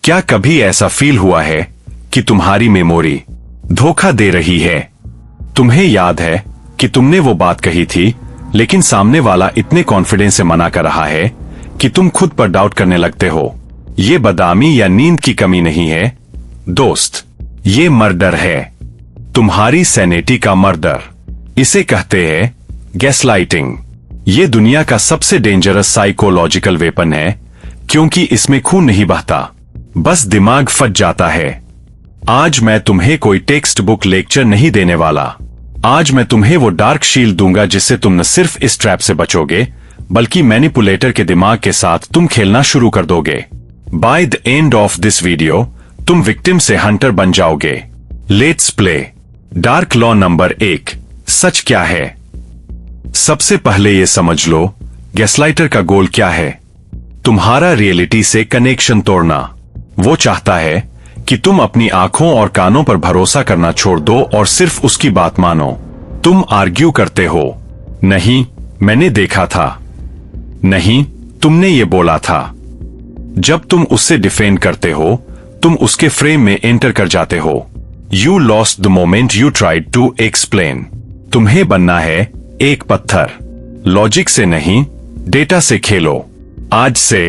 क्या कभी ऐसा फील हुआ है कि तुम्हारी मेमोरी धोखा दे रही है? तुम्हें याद है कि तुमने वो बात कही थी, लेकिन सामने वाला इतने कॉन्फिडेंस से मना कर रहा है कि तुम खुद पर डाउट करने लगते हो। ये बदनामी या नींद की कमी नहीं है दोस्त, ये मर्डर है, तुम्हारी सैनिटी का मर्डर। इसे कहते हैं गैसलाइटिंग। ये दुनिया का सबसे डेंजरस साइकोलॉजिकल वेपन है, क्योंकि इसमें खून नहीं बहता, बस दिमाग फट जाता है। आज मैं तुम्हें कोई टेक्स्ट बुक लेक्चर नहीं देने वाला। आज मैं तुम्हें वो डार्क शील्ड दूंगा जिससे तुम न सिर्फ इस ट्रैप से बचोगे, बल्कि मैनिपुलेटर के दिमाग के साथ तुम खेलना शुरू कर दोगे। By the end of this video तुम विक्टिम से हंटर बन जाओगे। Let's play. Dark law number 1, सच क्या है? सबसे पहले ये समझ लो, गैसलाइटर का गोल क्या है? तुम्हारा रियलिटी से कनेक्शन तोड़ना। वो चाहता है कि तुम अपनी आंखों और कानों पर भरोसा करना छोड़ दो और सिर्फ उसकी बात मानो। तुम आर्ग्यू करते हो, नहीं मैंने देखा था, नहीं तुमने ये बोला था। जब तुम उससे डिफेंड करते हो, तुम उसके फ्रेम में एंटर कर जाते हो। You lost the moment you tried to explain. तुम्हें बनना है एक पत्थर। लॉजिक से नहीं, डेटा से खेलो। आज से,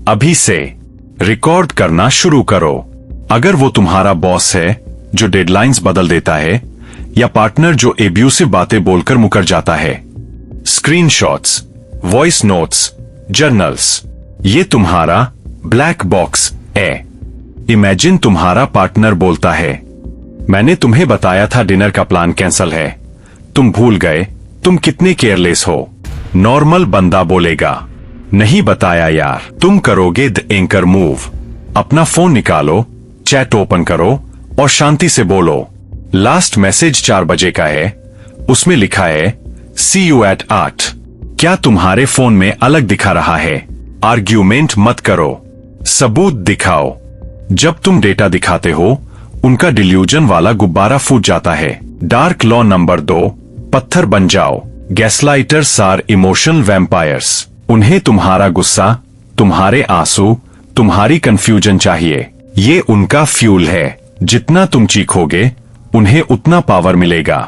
अभी से रिकॉर्ड करना शुरू करो। अगर वो तुम्हारा बॉस है जो डेडलाइंस बदल देता है, या पार्टनर जो एब्यूसिव बातें बोलकर मुकर जाता है, स्क्रीनशॉट्स, वॉइस नोट्स, जर्नल्स, ये तुम्हारा ब्लैक बॉक्स है। इमेजिन तुम्हारा पार्टनर बोलता है, मैंने तुम्हें बताया था डिनर का प्लान कैंसल है, तुम भूल गए, तुम कितने केयरलेस हो। नॉर्मल बंदा बोलेगा, नहीं बताया यार। तुम करोगे द एंकर मूव। अपना फोन निकालो, चैट ओपन करो और शांति से बोलो, लास्ट मैसेज 4 बजे का है, उसमें लिखा है सी यू एट 8। क्या तुम्हारे फोन में अलग दिखा रहा है? आर्ग्यूमेंट मत करो, सबूत दिखाओ। जब तुम डेटा दिखाते हो, उनका डिल्यूजन वाला गुब्बारा फूट जाता है। डार्क लॉ नंबर 2, पत्थर बन जाओ। गैसलाइटर्स आर इमोशनल वैम्पायर्स। उन्हें तुम्हारा गुस्सा, तुम्हारे आंसू, तुम्हारी कंफ्यूजन चाहिए। ये उनका फ्यूल है। जितना तुम चीखोगे, उन्हें उतना पावर मिलेगा।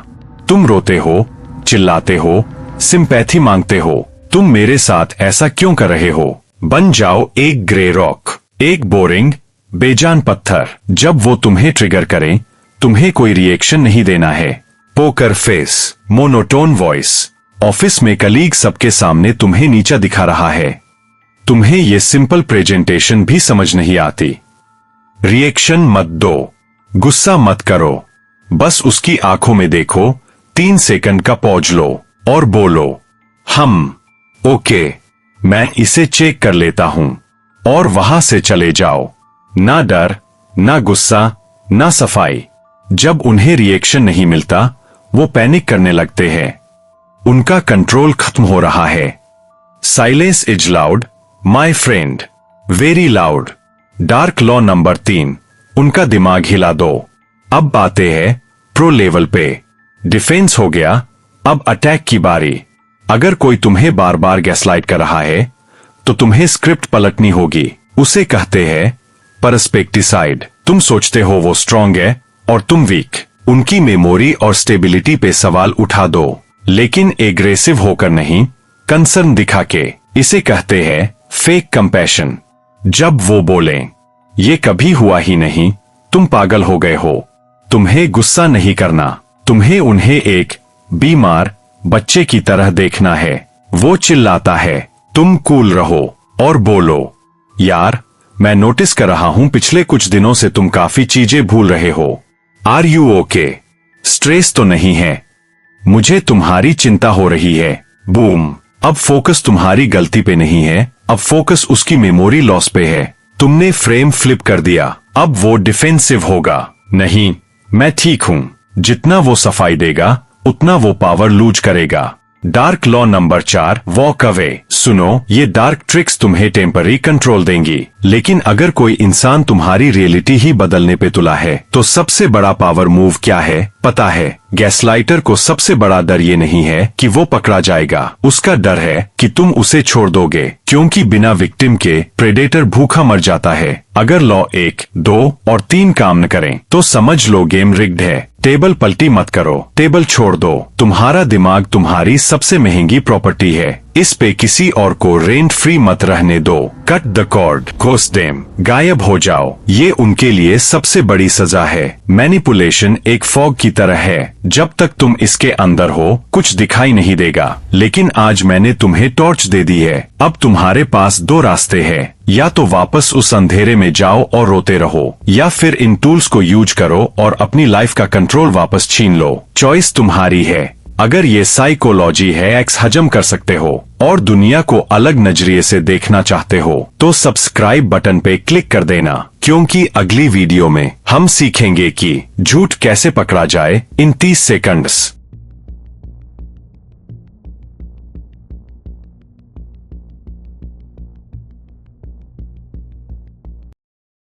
तुम रोते हो, चिल्लाते हो, सिंपैथी मांगते हो, तुम मेरे साथ ऐसा क्यों कर रहे हो? बन जाओ एक ग्रे रॉक, एक बोरिंग, बेजान पत्थर। जब वो तुम्हें ट्रिगर करें, तुम्हें कोई रिएक्शन नहीं देना है। Poker face, monotone voice. Office में कलीग सबके सामने तुम्हें नीचा दिखा रहा है। तुम्हें ये सिंपल प्रेजेंटेशन भी समझ नहीं आती। रिएक्शन मत दो, गुस्सा मत करो, बस उसकी आंखों में देखो, 3 सेकंड का पॉज लो और बोलो, ओके मैं इसे चेक कर लेता हूं, और वहां से चले जाओ। ना डर, ना गुस्सा, ना सफाई। जब उन्हें रिएक्शन नहीं मिलता, वो पैनिक करने लगते हैं। उनका कंट्रोल खत्म हो रहा है। Silence is loud my friend, very loud. Dark law number 3, उनका दिमाग हिला दो। अब बातें हैं प्रो लेवल पे। डिफेंस हो गया, अब अटैक की बारी। अगर कोई तुम्हें बार बार गैसलाइट कर रहा है, तो तुम्हें स्क्रिप्ट पलटनी होगी। उसे कहते हैं परस्पेक्टिसाइड। तुम सोचते हो वो स्ट्रांग है और तुम वीक। उनकी मेमोरी और स्टेबिलिटी पे सवाल उठा दो, लेकिन एग्रेसिव होकर नहीं, कंसर्न दिखा के। इसे कहते हैं फेक कंपैशन। जब वो बोलें, ये कभी हुआ ही नहीं, तुम पागल हो गए हो, तुम्हें गुस्सा नहीं करना, तुम्हें उन्हें एक बीमार बच्चे की तरह देखना है। वो चिल्लाता है, तुम कूल रहो और बोलो, यार मैं नोटिस कर रहा हूं पिछले कुछ दिनों से तुम काफी चीजें भूल रहे हो। Are you okay? स्ट्रेस तो नहीं है? मुझे तुम्हारी चिंता हो रही है। बूम। अब फोकस तुम्हारी गलती पे नहीं है, अब फोकस उसकी मेमोरी लॉस पे है। तुमने फ्रेम फ्लिप कर दिया, अब वो डिफेंसिव होगा। नहीं, मैं ठीक हूं। जितना वो सफाई देगा, उतना वो पावर लूज करेगा। Dark law number 4, walk away. सुनो, ये डार्क ट्रिक्स तुम्हें टेम्पररी कंट्रोल देंगी, लेकिन अगर कोई इंसान तुम्हारी रियलिटी ही बदलने पे तुला है, तो सबसे बड़ा पावर मूव क्या है? पता है, गैसलाइटर को सबसे बड़ा डर ये नहीं है कि वो पकड़ा जाएगा, उसका डर है कि तुम उसे छोड़ दोगे, क्योंकि बिना विक्टिम के प्रेडेटर भूखा मर जाता है। अगर लॉ 1, 2 और 3 काम न करें तो समझ लो गेम रिग्ड है। टेबल पलटी मत करो, टेबल छोड़ दो। तुम्हारा दिमाग तुम्हारी सबसे महंगी प्रॉपर्टी है, इस पे किसी और को रेंट फ्री मत रहने दो। Cut the cord, ghost them, गायब हो जाओ। ये उनके लिए सबसे बड़ी सजा है। मैनिपुलेशन एक फॉग की तरह है, जब तक तुम इसके अंदर हो कुछ दिखाई नहीं देगा, लेकिन आज मैंने तुम्हें टॉर्च दे दी है। अब तुम्हारे पास 2 रास्ते हैं, या तो वापस उस अंधेरे में जाओ और रोते रहो, या फिर इन टूल्स को यूज करो और अपनी लाइफ का कंट्रोल वापस छीन लो। चॉइस तुम्हारी है। अगर ये साइकोलॉजी है एक्स हजम कर सकते हो और दुनिया को अलग नजरिए से देखना चाहते हो तो सब्सक्राइब बटन पे क्लिक कर देना, क्योंकि अगली वीडियो में हम सीखेंगे कि झूठ कैसे पकड़ा जाए इन 30 सेकंड्स।